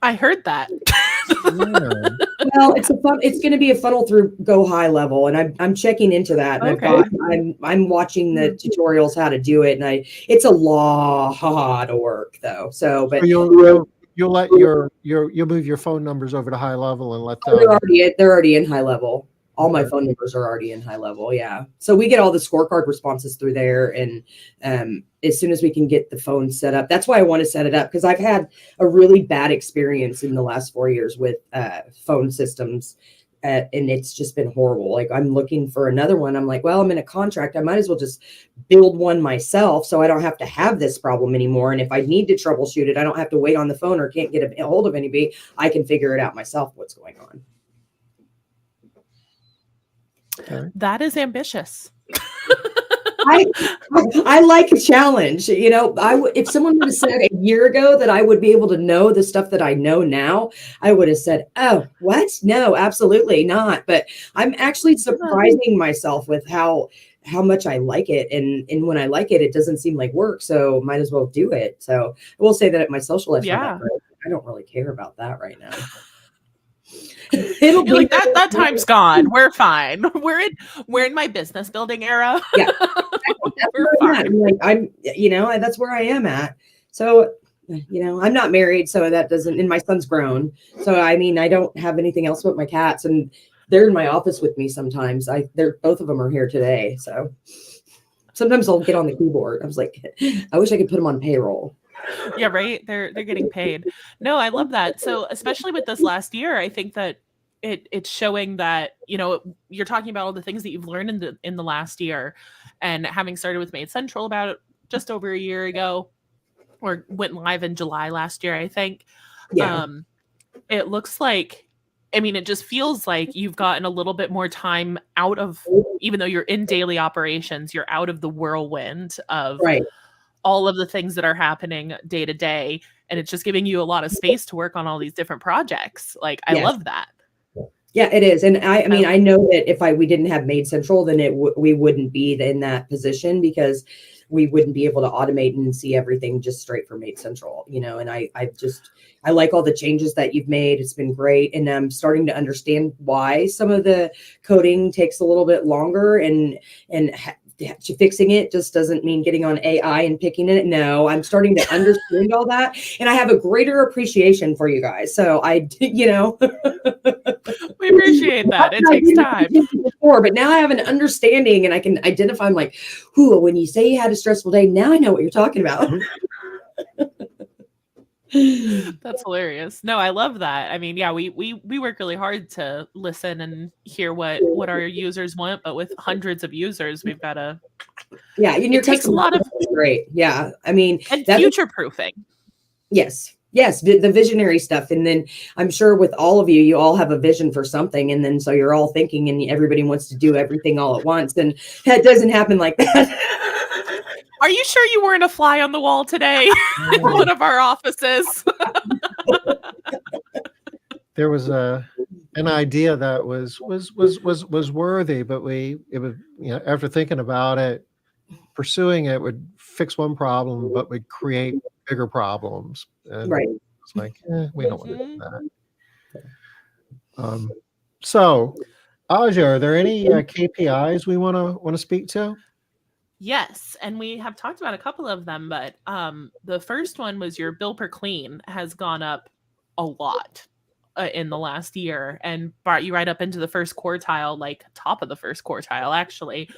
I heard that. Yeah. Well, it's going to be a funnel through Go High Level, and I'm checking into that. And Okay. I'm watching the tutorials how to do it, and it's a lot of work though. So, but you'll let you'll move your phone numbers over to High Level and let them. they're already in High Level. All my Okay. phone numbers are already in High Level. Yeah. So we get all the scorecard responses through there. And as soon as we can get the phone set up, that's why I want to set it up, because I've had a really bad experience in the last 4 years with phone systems. And it's just been horrible. Like, I'm looking for another one. I'm like, well, I'm in a contract. I might as well just build one myself so I don't have to have this problem anymore. And if I need to troubleshoot it, I don't have to wait on the phone or can't get a hold of anybody. I can figure it out myself, what's going on. Okay. That is ambitious. I like a challenge. If someone would have said a year ago that I would be able to know the stuff that I know now, I would have said, oh, what? No, absolutely not. But I'm actually surprising myself with how much I like it. And when I like it, it doesn't seem like work. So might as well do it. So I will say that at my social life, Yeah. I don't really care about that right now. You're like, that time's gone. We're fine. We're in my business building era. Yeah. We're fine. I'm that's where I am at. So, I'm not married, so that doesn't, and my son's grown. So, I mean, I don't have anything else but my cats, and they're in my office with me sometimes. Both of them are here today. So sometimes I'll get on the keyboard. I was like, I wish I could put them on payroll. Yeah, right. They're getting paid. No, I love that. So especially with this last year, I think that it's showing that, you're talking about all the things that you've learned in the last year, and having started with MaidCentral about just over a year ago, or went live in July last year, I think. Yeah. It looks like, it just feels like you've gotten a little bit more time out of, even though you're in daily operations, you're out of the whirlwind of all of the things that are happening day to day. And it's just giving you a lot of space to work on all these different projects. Like, I love that. Yeah, it is. And I know that if we didn't have MaidCentral, then we wouldn't be in that position, because we wouldn't be able to automate and see everything just straight from MaidCentral, and I like all the changes that you've made. It's been great. And I'm starting to understand why some of the coding takes a little bit longer, and fixing it just doesn't mean getting on AI and picking it. No, I'm starting to understand all that, and I have a greater appreciation for you guys. So we appreciate that. It takes time. Before, but now I have an understanding, and I can identify. I'm like, when you say you had a stressful day, now I know what you're talking about. That's hilarious. No, I love that. Yeah, we work really hard to listen and hear what our users want, but with hundreds of users, we've got to. Yeah, and your takes a lot of great. Yeah, and future proofing. Yes, the visionary stuff, and then I'm sure with all of you all have a vision for something, and then so you're all thinking, and everybody wants to do everything all at once, and that doesn't happen like that. Are you sure you weren't a fly on the wall today in one of our offices? There was an idea that was worthy, but it was, after thinking about it, pursuing it would fix one problem, but would create bigger problems. And Right. it's like, we don't want to do Mhm. that. So, Aja, are there any KPIs we want to speak to? Yes, and we have talked about a couple of them, but the first one was your bill per clean has gone up a lot in the last year and brought you right up into the first quartile, like top of the first quartile, actually,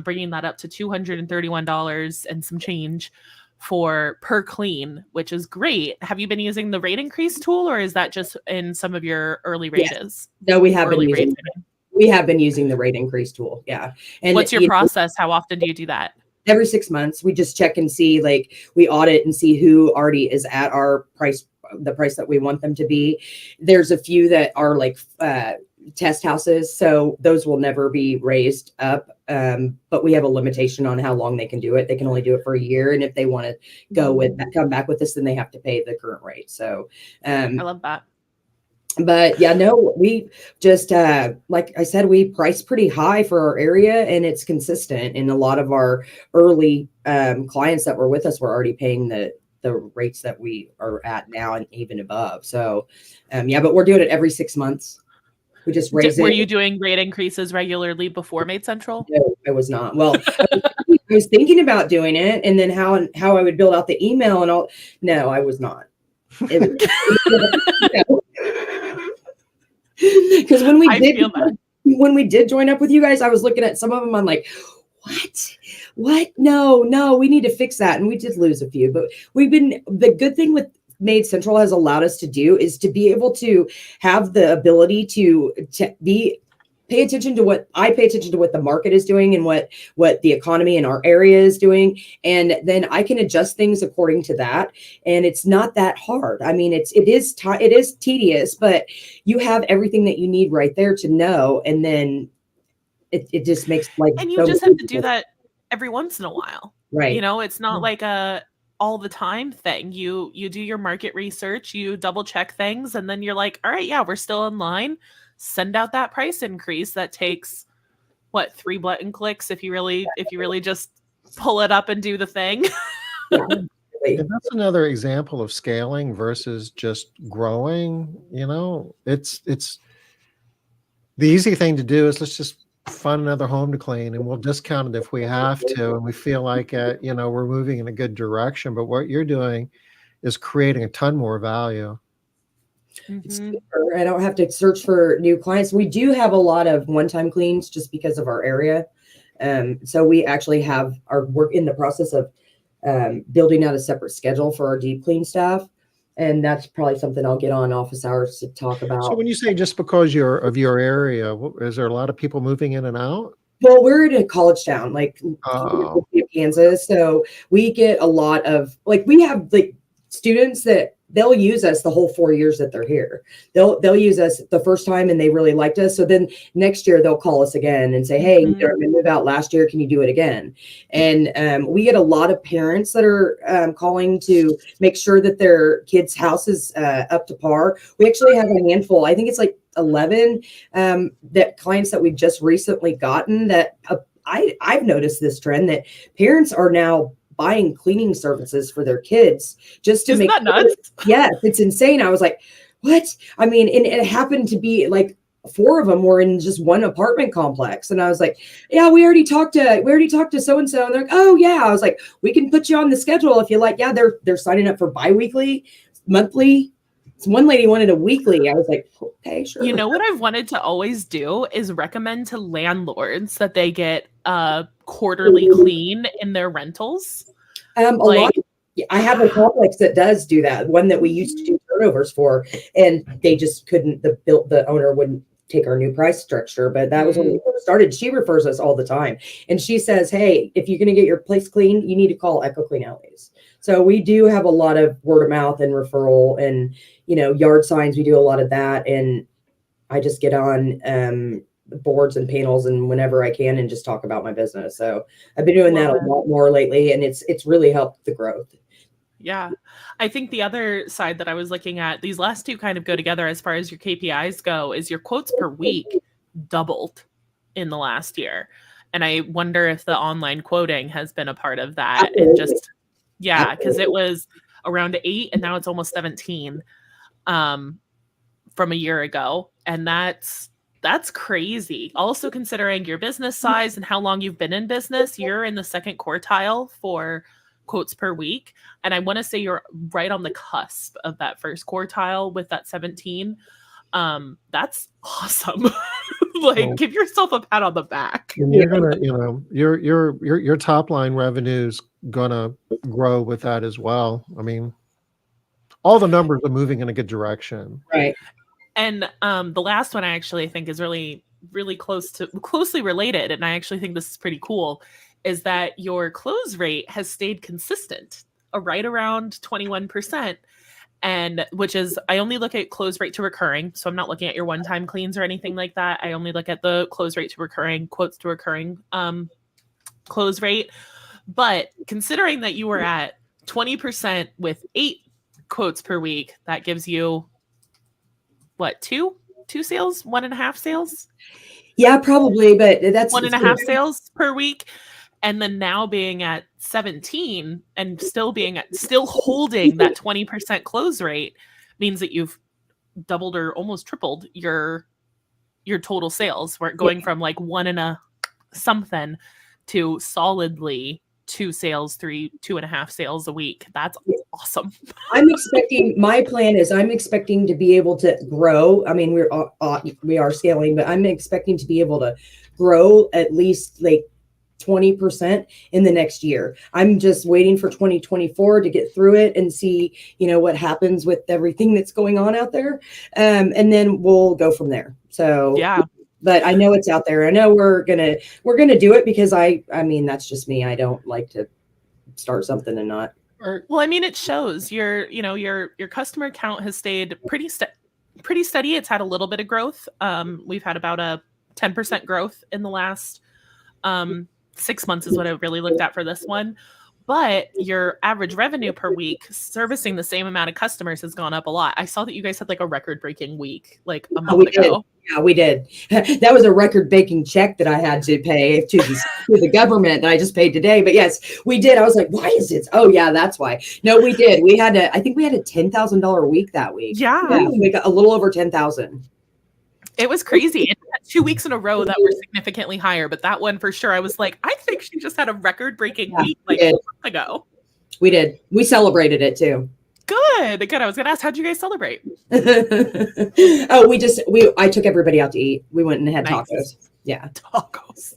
bringing that up to $231 and some change for per clean, which is great. Have you been using the rate increase tool, or is that just in some of your early rates? No, we have been Early using rates. we have been using the rate increase tool. Yeah. And What's your you know, process? How often do you do that? every 6 months, we just check and see, like, we audit and see who already is at our price, the price that we want them to be. There's a few that are like test houses, so those will never be raised up. But we have a limitation on how long they can do it. They can only do it for a year, and if they want to come back with us, then they have to pay the current rate. So I love that. but yeah, no, we just like I said, we price pretty high for our area, and it's consistent. And a lot of our early clients that were with us were already paying the rates that we are at now and even above. So yeah, but we're doing it every 6 months. We just raise it. Were you doing rate increases regularly before MaidCentral? No, I was not. Well, I was thinking about doing it, and then how I would build out the email and all. No, I was not. Because when we did join up with you guys, I was looking at some of them. I'm like, what? No, we need to fix that. And we did lose a few, but the good thing with MaidCentral has allowed us to do is to be able to have the ability to pay attention to what the market is doing and what the economy in our area is doing. And then I can adjust things according to that. And it's not that hard. I mean, it is tedious, but you have everything that you need right there to know. And then it just makes like, and you just have to do that every once in a while. Right. You know, it's not like a all the time thing. You do your market research, you double check things, and then you're like, all right, yeah, we're still in line. Send out that price increase that takes 3 button clicks if you really just pull it up and do the thing. And that's another example of scaling versus just growing. You know, it's the easy thing to do is let's just find another home to clean, and we'll discount it if we have to, and we feel like we're moving in a good direction. But what you're doing is creating a ton more value. I don't have to search for new clients. We do have a lot of one-time cleans just because of our area. So we actually we're in the process of building out a separate schedule for our deep clean staff. And that's probably something I'll get on office hours to talk about. So when you say just because you're of your area, is there a lot of people moving in and out? Well, we're in a college town, like Kansas. So we get a lot of, like, we have like students that they'll use us the whole 4 years that they're here. They'll use us the first time and they really liked us. So then next year they'll call us again and say, hey, you moved out last year. Can you do it again? And we get a lot of parents that are calling to make sure that their kids' house is up to par. We actually have a handful. I think it's like 11 that clients that we've just recently gotten that I've noticed this trend that parents are now buying cleaning services for their kids just to Isn't make that nuts? Yes, it's insane. I was like, what? I mean, and it happened to be like 4 of them were in just one apartment complex. And I was like, yeah, we already talked to so-and-so. And they're like, oh yeah. I was like, we can put you on the schedule if you like. Yeah, they're signing up for biweekly, monthly. One lady wanted a weekly. I was like, okay, sure. You know what I've wanted to always do is recommend to landlords that they get a quarterly clean in their rentals. I have a complex that does do that. One that we used to do turnovers for, and they just couldn't. The owner wouldn't take our new price structure. But that was when we first started. She refers us all the time, and she says, "Hey, if you're going to get your place clean, you need to call Echo Clean Alleys." So we do have a lot of word of mouth and referral, and yard signs. We do a lot of that, and I just get on boards and panels and whenever I can and just talk about my business. So I've been doing that a lot more lately, and it's really helped the growth. Yeah. I think the other side that I was looking at, these last two kind of go together as far as your KPIs go, is your quotes per week doubled in the last year. And I wonder if the online quoting has been a part of that. Absolutely. And just, yeah, because it was around 8 and now it's almost 17 from a year ago. And that's crazy. Also considering your business size and how long you've been in business, you're in the second quartile for quotes per week. And I want to say you're right on the cusp of that first quartile with that 17. That's awesome. Like, give yourself a pat on the back. And you're gonna, your top line revenue's gonna grow with that as well. I mean, all the numbers are moving in a good direction. Right. And the last one I actually think is really, really closely related, and I actually think this is pretty cool, is that your close rate has stayed consistent, right around 21%. And which is, I only look at close rate to recurring. So I'm not looking at your one-time cleans or anything like that. I only look at the close rate to recurring, quotes to recurring close rate. But considering that you were at 20% with 8 quotes per week, that gives you what, two sales, 1.5 sales? Yeah, probably, but that's 1.5 sales per week. And then now being at 17 and still holding that 20% close rate means that you've doubled or almost tripled your total sales. We're going from like 1 and a something to solidly 2 sales, 2.5 sales a week. That's awesome. My plan is I'm expecting to be able to grow. I mean, we are scaling, but I'm expecting to be able to grow at least like 20% in the next year. I'm just waiting for 2024 to get through it and see, what happens with everything that's going on out there. And then we'll go from there. So, yeah. But I know it's out there. I know we're gonna do it because I mean, that's just me. I don't like to start something and not. Well, I mean, it shows your customer count has stayed pretty steady. It's had a little bit of growth. We've had about a 10% growth in the last 6 months is what I really looked at for this one. But your average revenue per week servicing the same amount of customers has gone up a lot. I saw that you guys had like a record-breaking week like a month ago. Yeah, we did. That was a record-breaking check that I had to pay to the government that I just paid today. But yes, we did. I was like, why is it? Oh yeah, that's why. No, we did. I think we had a $10,000 week that week. Yeah. We got a little over 10,000. It was crazy. It had 2 weeks in a row that were significantly higher, but that one for sure, I was like, I think she just had a record-breaking week like a month ago. We did. We celebrated it too. Good. I was gonna ask, how'd you guys celebrate? I took everybody out to eat. We went and had tacos. Yeah, tacos.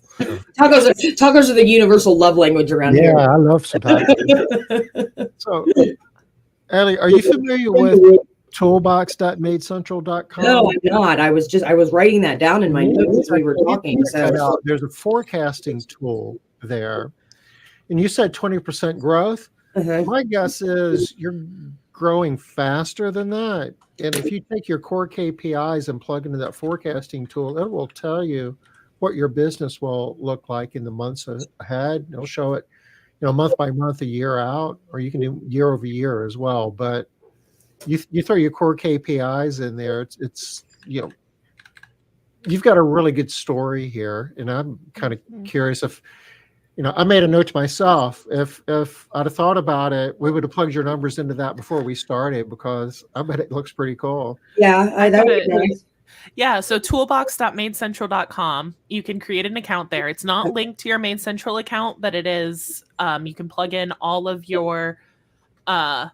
Tacos are the universal love language around here. Yeah, I love some tacos. So, Ellie, are you familiar with toolbox.maidcentral.com? No, I'm not. I was writing that down in my notes as we were talking. So there's a forecasting tool there, and you said 20% growth. My guess is you're growing faster than that. And if you take your core KPIs and plug into that forecasting tool, it will tell you what your business will look like in the months ahead. It'll show it, month by month, a year out, or you can do year over year as well. But you throw your core KPIs in there, it's you've got a really good story here. And I'm kind of curious if, I made a note to myself, if I'd have thought about it, we would have plugged your numbers into that before we started, because I bet it looks pretty cool. Yeah, that would be nice. Yeah, so toolbox.maidcentral.com. You can create an account there. It's not linked to your MaidCentral account, but it is. You can plug in all of your, I'll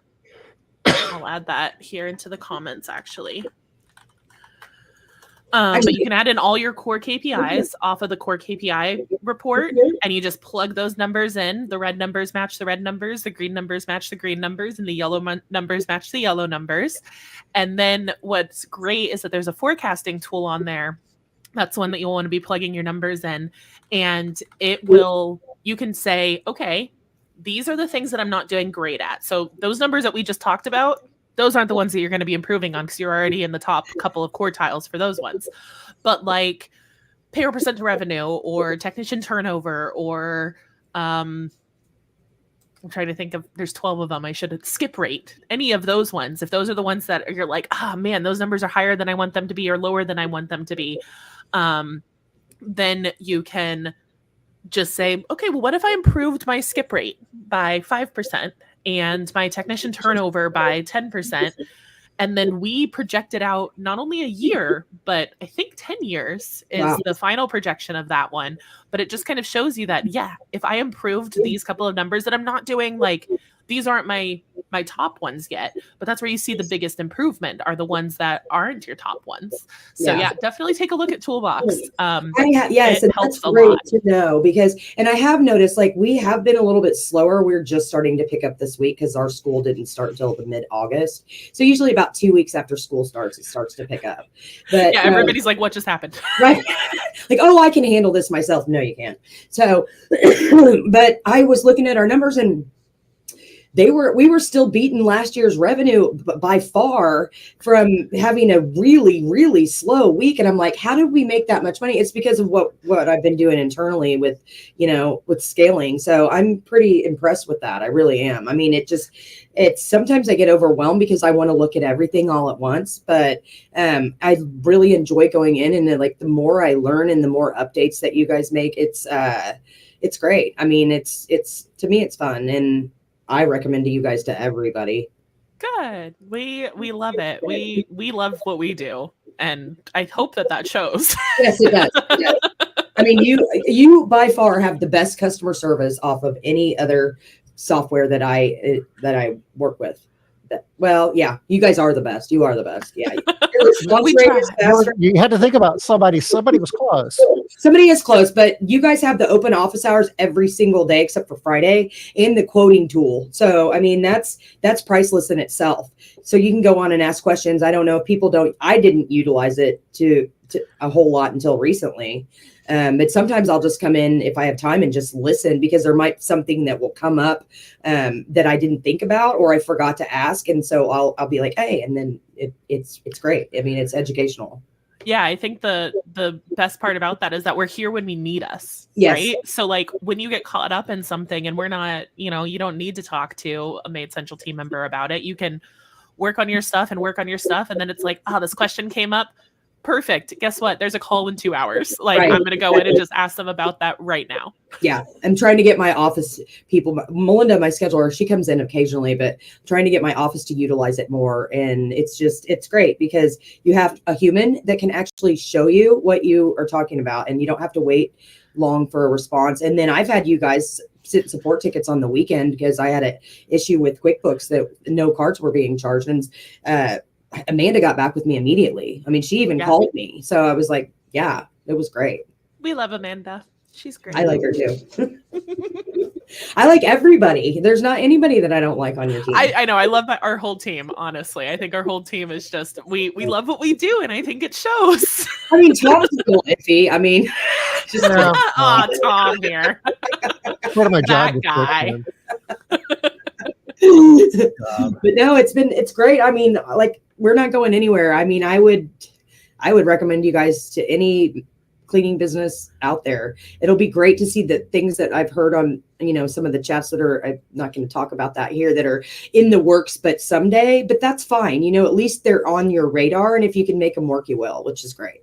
add that here into the comments, actually. But you can add in all your core KPIs off of the core KPI report, and you just plug those numbers in. The red numbers match the red numbers, the green numbers match the green numbers, and the yellow numbers match the yellow numbers. And then what's great is that there's a forecasting tool on there. That's one that you'll want to be plugging your numbers in. And you can say, okay, these are the things that I'm not doing great at. So those numbers that we just talked about, those aren't the ones that you're going to be improving on, because you're already in the top couple of quartiles for those ones. But like payroll percent to revenue, or technician turnover, or I'm trying to think of, there's 12 of them. I should skip rate. Any of those ones, if those are the ones that you're like, man, those numbers are higher than I want them to be or lower than I want them to be, then you can just say, okay, well, what if I improved my skip rate by 5% and my technician turnover by 10%? And then we projected out not only a year, but I think 10 years is Wow. the final projection of that one. But it just kind of shows you that, yeah, if I improved these couple of numbers that I'm not doing, like these aren't my top ones yet, but that's where you see the biggest improvement are the ones that aren't your top ones. So yeah, definitely take a look at Toolbox. Yes, it and helps that's a great lot. to know because, and I have noticed like we have been a little bit slower. We're just starting to pick up this week because our school didn't start until the mid-August. So usually about 2 weeks after school starts, it starts to pick up. But yeah, everybody's like, what just happened? Right. Like, oh, I can handle this myself. No, you can't. So, but I was looking at our numbers and we were still beating last year's revenue by far from having a really, really slow week. And I'm like, how did we make that much money? It's because of what I've been doing internally with scaling. So I'm pretty impressed with that. I really am. I mean, it's sometimes I get overwhelmed because I want to look at everything all at once, but I really enjoy going in and like the more I learn and the more updates that you guys make, it's great. I mean, it's to me, it's fun. And I recommend to you guys to everybody. Good. We love it. We love what we do, and I hope that shows. Yes, it does. It does. I mean, you by far have the best customer service off of any other software that I work with. Well, yeah, you guys are the best. You are the best. Yeah. You had to think about somebody was close. Somebody is close, but you guys have the open office hours every single day except for Friday and the quoting tool. So, I mean, that's priceless in itself. So you can go on and ask questions. I don't know if I didn't utilize it to a whole lot until recently. But sometimes I'll just come in if I have time and just listen because there might be something that will come up that I didn't think about or I forgot to ask. And so I'll be like, hey, and then it's great. I mean, it's educational. Yeah, I think the best part about that is that we're here when we need us. Yes. Right. So like when you get caught up in something and we're not, you don't need to talk to a MaidCentral team member about it. You can work on your stuff. And then it's like, this question came up. Perfect. Guess what? There's a call in 2 hours. Like right. I'm going to go in and just ask them about that right now. Yeah. I'm trying to get my office people, Melinda, my scheduler, she comes in occasionally, but I'm trying to get my office to utilize it more. And it's great because you have a human that can actually show you what you are talking about and you don't have to wait long for a response. And then I've had you guys sit support tickets on the weekend because I had an issue with QuickBooks that no cards were being charged. And, Amanda got back with me immediately. I mean, she even called me. So I was like, yeah, it was great. We love Amanda. She's great. I like her too. I like everybody. There's not anybody that I don't like on your team. I know. I love our whole team, honestly. I think our whole team is just, we love what we do. And I think it shows. I mean, Tom's a little iffy. I mean, just Tom here. What am I job guy? But no, it's great. I mean, like we're not going anywhere. I mean, I would recommend you guys to any cleaning business out there. It'll be great to see the things that I've heard on, some of the chats that are, I'm not going to talk about that here, that are in the works, but someday, but that's fine. At least they're on your radar. And if you can make them work, you will, which is great.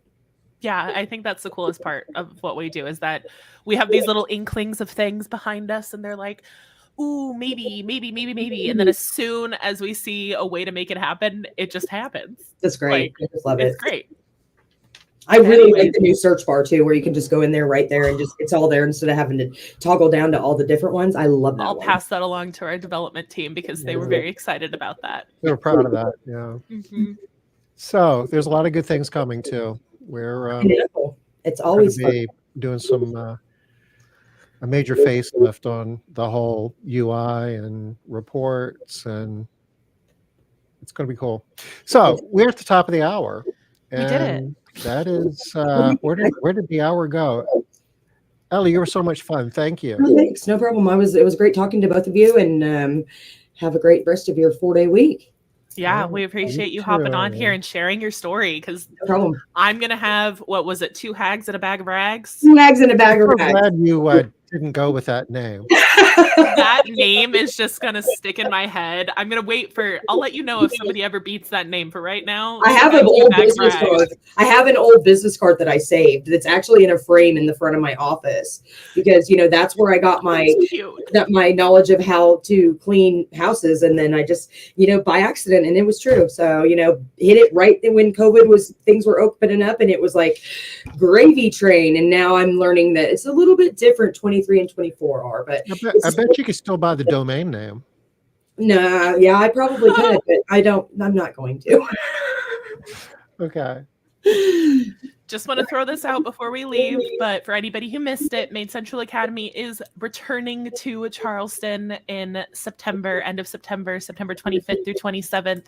Yeah, I think that's the coolest part of what we do is that we have these little inklings of things behind us and they're like, ooh, maybe. And then as soon as we see a way to make it happen, it just happens. That's great. I just love it. It's great. I really like the new search bar too, where you can just go in there right there and just, it's all there instead of having to toggle down to all the different ones. I love that. I'll pass that along to our development team because they were very excited about that. They were proud of that. Yeah. Mm-hmm. So there's a lot of good things coming too. We're it's always be doing some a major facelift on the whole UI and reports, and it's going to be cool. So we're at the top of the hour. We did it. That is where did the hour go? Ellie, you were so much fun. Thank you. Oh, thanks. No problem. It was great talking to both of you, and have a great rest of your 4-day week. Yeah, we appreciate you hopping on here and sharing your story because I'm going to have, what was it, 2 hags and a bag of rags? 2 hags and a bag of rags. I'm glad you didn't go with that name. That name is just gonna stick in my head. I'm gonna wait for. I'll let you know if somebody ever beats that name. For right now, I have you an guys keep old that business brag. card. I have an old business card that I saved that's actually in a frame in the front of my office because that's where I got That's cute. my knowledge of how to clean houses, and then I just by accident, and it was true. So hit it right when COVID was, things were opening up, and it was like gravy train. And now I'm learning that it's a little bit different. 23 and 24 are, but I bet you could still buy the domain name. nah, yeah, I probably could, but I'm not going to. Okay. Just want to throw this out before we leave, but for anybody who missed it, MaidCentral Academy is returning to Charleston in September, end of September, September 25th through 27th.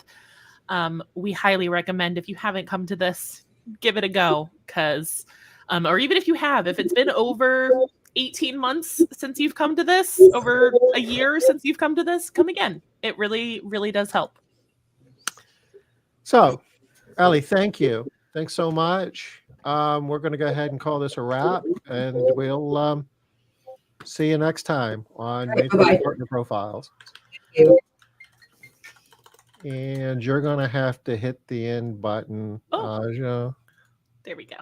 We highly recommend, if you haven't come to this, give it a go, because, or even if you have, if it's been over 18 months since you've come to this, over a year since you've come to this, come again. It really, really does help. So, Ellie, thank you. Thanks so much. We're going to go ahead and call this a wrap, and we'll see you next time on MaidCentral Partner Profiles. And you're going to have to hit the end button. Oh, there we go.